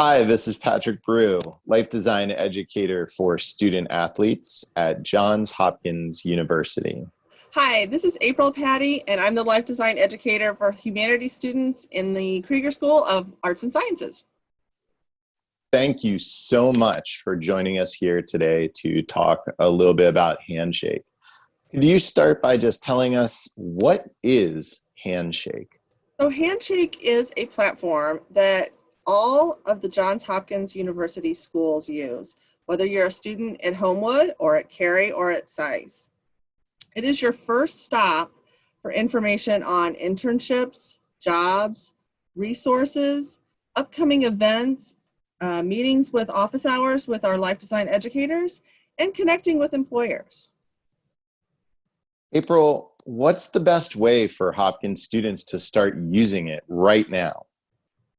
Hi, this is Patrick Brew, life design educator for student athletes at Johns Hopkins University. Hi, this is April Patty, and I'm the life design educator for humanities students in the Krieger School of Arts and Sciences. Thank you so much for joining us here today to talk a little bit about Handshake. Could you start by just telling us what is Handshake? So Handshake is a platform that all of the Johns Hopkins University schools use, whether you're a student at Homewood or at Cary or at SAIS. It is your first stop for information on internships, jobs, resources, upcoming events, meetings with office hours with our life design educators, and connecting with employers. April, what's the best way for Hopkins students to start using it right now?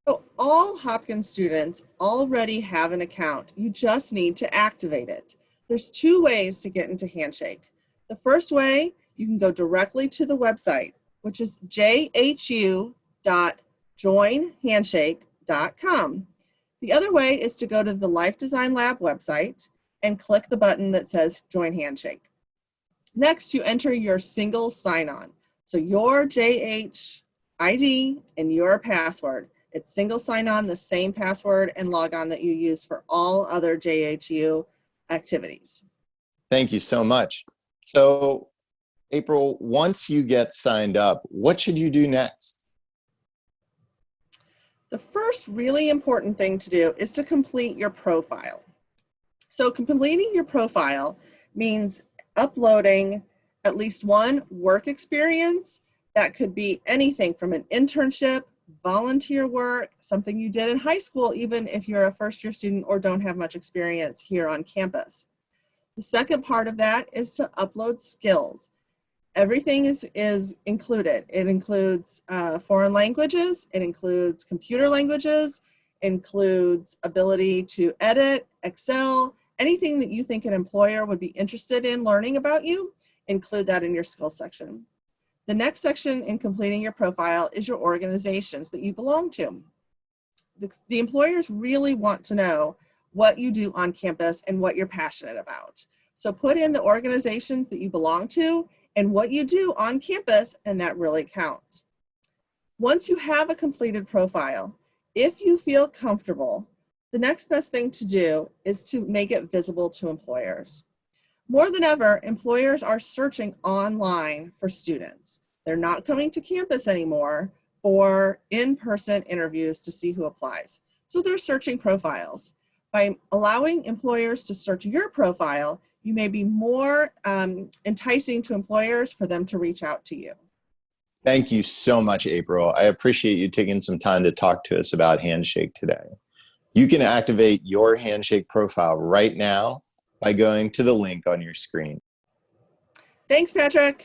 So all Hopkins students already have an account. You just need to activate it. There's two ways to get into Handshake. The first way, you can go directly to the website, which is jhu.joinhandshake.com. The other way is to go to the Life Design Lab website and click the button that says Join Handshake. Next, you enter your single sign-on. So your JH ID and your password. It's single sign-on, the same password and logon that you use for all other JHU activities. Thank you so much. So, April, once you get signed up, what should you do next? The first really important thing to do is to complete your profile. So completing your profile means uploading at least one work experience. That could be anything from an internship, volunteer work, something you did in high school, even if you're a first-year student or don't have much experience here on campus. The second part of that is to upload skills. Everything is included. It includes foreign languages, it includes computer languages, includes ability to edit, Excel, anything that you think an employer would be interested in learning about you, include that in your skills section. The next section in completing your profile is your organizations that you belong to. The employers really want to know what you do on campus and what you're passionate about. So put in the organizations that you belong to and what you do on campus, and that really counts. Once you have a completed profile, if you feel comfortable, the next best thing to do is to make it visible to employers. More than ever, employers are searching online for students. They're not coming to campus anymore for in-person interviews to see who applies. So they're searching profiles. By allowing employers to search your profile, you may be more enticing to employers for them to reach out to you. Thank you so much, April. I appreciate you taking some time to talk to us about Handshake today. You can activate your Handshake profile right now by going to the link on your screen. Thanks, Patrick.